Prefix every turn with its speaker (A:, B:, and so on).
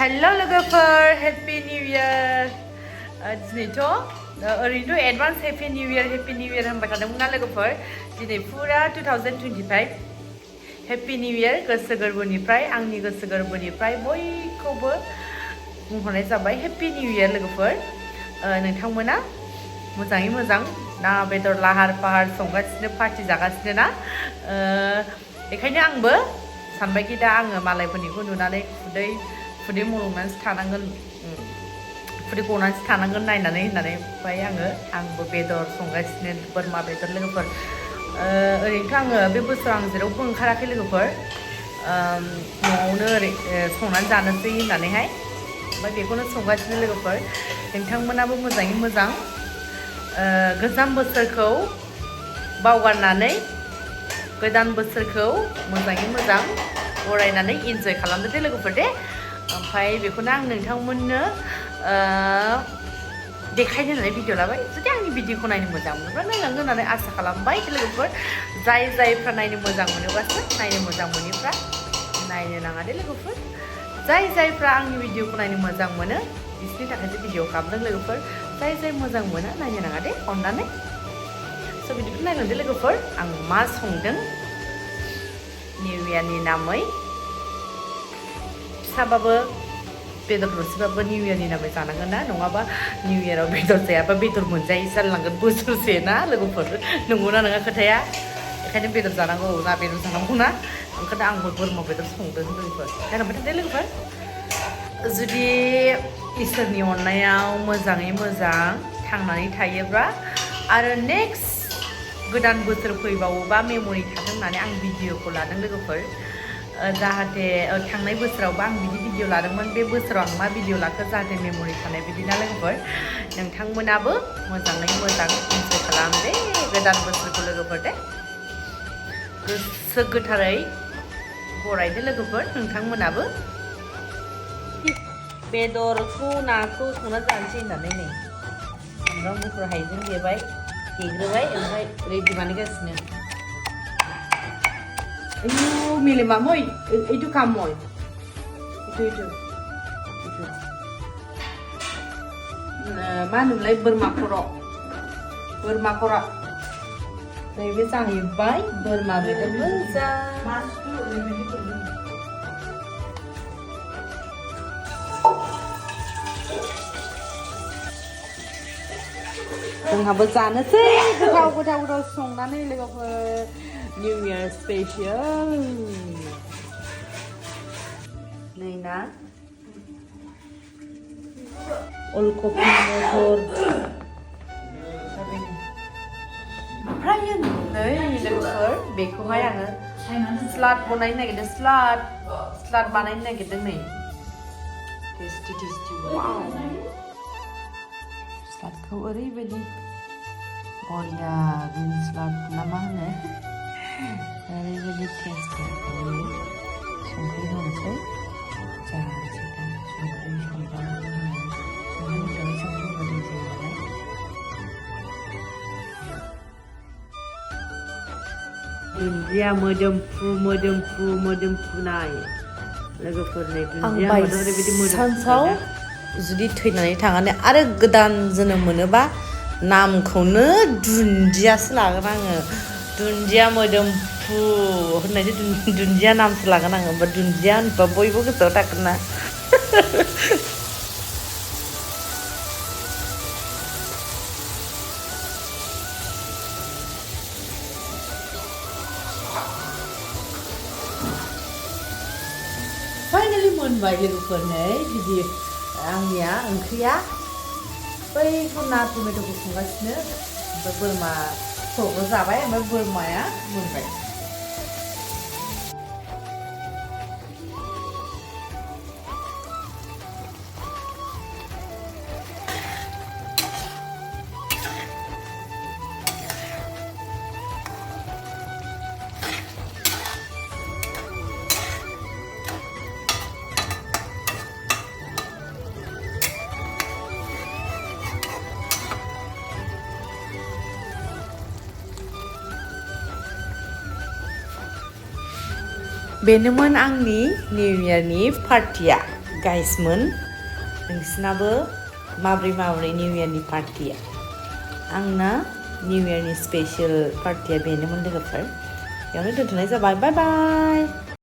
A: Hello logoफोर Happy New Year दिनैथ' ओरैनोथ' advance Happy New Year होनबाय थादोंमोन ना लोगोफोर दिनै फुरा 2025 Happy New Year गोसो गोरबोनिफ्राय आंनि गोसो गोरबोनिफ्राय बयखौबो बुंहरनाय जाबाय Happy New Year लोगोफोर नोंथांमोना मोजाङै मोजां ना बेदर लाहार फाहार संगासिनो पार्टि जागासिनो ना बेखायनो आंबो सानबायखि दा आङो मालायफोरनिखौ नुनानै खुदै मलंनानैसो थानांगोन खुदै गनानैसो थानांगोन नायनानै होननानै ओमफ्राय आंबो बेदर संगासिनो बोरमा बेदर लोगोफोर ओरैनोथ' आङो बे बोसोराव आं जेरावबो ओंखाराखै लोगोफोर न'आवनो ओरै संनानै जानोसै होननानैहाय ओमफ्राय बेखौनो संगासिनो लोगोफोर नोंथांमोनाबो मोजाङै मोजां गोजाम बोसोरखौ बावगारनानै गोदान बोसोरखौ मोजाङै मोजां बरायनानै इन्जय खालामदो दे लोगोफोर दे ओमफ्राय बेखौनो आं नोंथांमोननो देखायनो होननानै भिडिअ लाबाय जुदि आंनि भिडिअखौ नायनो मोजां मोनोब्ला नायलांगोन होननानै आसा खालामबाय लोगोफोर जायफ्रा नायनो मोजां मोनोबासो नायनो मोजां मोनिफ्रा नायनो नाङा दे लोगोफोर जायफ्रा आंनि भिडिअखौ नायनो मोजां मोनो बिसोरनि थाखायसो भिडिअ खालामदों लोगोफोर जाय मोजां मोना नायनो नाङा दे अननानै स' बिदिखौ नायलांदो लोगोफोर आं मा संदों निउ इयारनि नामै फिसाबाबो बेदर दरसेबाबो निउ इयारनि नामै जानांगोन ना नङाबा निउ इयाराव बेदर जायाबा बेदर मोनजायै जालांगोन बोसोरसे ना लोगोफोर नंगौना नङा खोथाया बेखायनो बेदर जानांगौ ना बेदर जानांगौ ना ओंखायनो आंबो बोरमा बेदर संदों लोगोफोर नायलांबाय थादो लोगोफोर जुदि इसोरनि अननायाव मोजाङै मोजां थांनानै थायोब्ला आरो नेक्स्ट गोदान बोसोर फैबावोबा मेम'रि थाथों होननानै आं भिडिअखौ लादों लोगोफोर जाहाथे थांनाय बोसोरावबो आं बिदि भिडिअ लादोंमोन बे बोसोराव आं मा भिडिअ लाखो जाहाथे मेम'रि थानाय बिदि ना लोगोफोर नोंथांमोनाबो मोजाङै मोजां इन्जय खालाम दे गोदान बोसोरखौ लोगोफोर दे गोसो गोथारै बरायदो लोगोफोर नोंथांमोनाबो बेदरखौ नाखौ संना जानोसै होननानै नै सामब्राम गुफुर हाइजें देग्रोबाय ओमफ्राय रेडि बानायगासिनो ayo milih mamoy itu kamoy itu मा होनोमोनलाय बोरमा खर' नैबे जाहैबाय बोरमा बेदर मोजां जोंहाबो जानोसै गोथाव संनानै लोगोफोर निउ इयार स्पेशल नै ना अलकपि मटर ओमफ्राय नै लोगोफोर बेखौहाय आङो स्लाद बानायनो नागिरदों स्लाद बानायनो नागिरदों नै टेस्टि वाव स्लादखौ ओरैबायदि बरिया ग्रिन स्लाद ना मा होनो ओरैबायदि टेस्टि संख्रि होनोसै जानोसै दा संख्रि सामब्राम होनानै संख्रि होनाय जायो नालाय दुन्दिया मोदोमफ्रुनाय लोगोफोरनि दुन्दिया ओरैबायदि मोदोमफ्रुनाय जुदि थैनानै थांनानै आरो गोदान जोनोम मोनोबा नामखौनो दुन्दियासो लागोन आङो दुन्दिया मोदोमफ्रु होननायसो दुन्दिया नामसो लागोन आङो ओमफ्राय दुन्दिया होनबा बयबो गोसोआव थागोन ना फाइनालि मोनबाय लोगोफोर नै बिदि आंनिया ओंख्रिया बैखौ ना टमेट'खौ संगासिनो ओमफ्राय बोरमाखौबो जाबाय ओमफ्राय बोरमाया मोनबाय बेनोमोन आंनि निउ इयारनि पार्टिया गाइसमोन नोंसिनाबो माब्रै निउ इयारनि पार्टिया आंना निउ इयारनि स्पेशल पार्टिया बेनोमोन लोगोफोर बेयावनो दोनथ'नाय जाबाय बाय बाय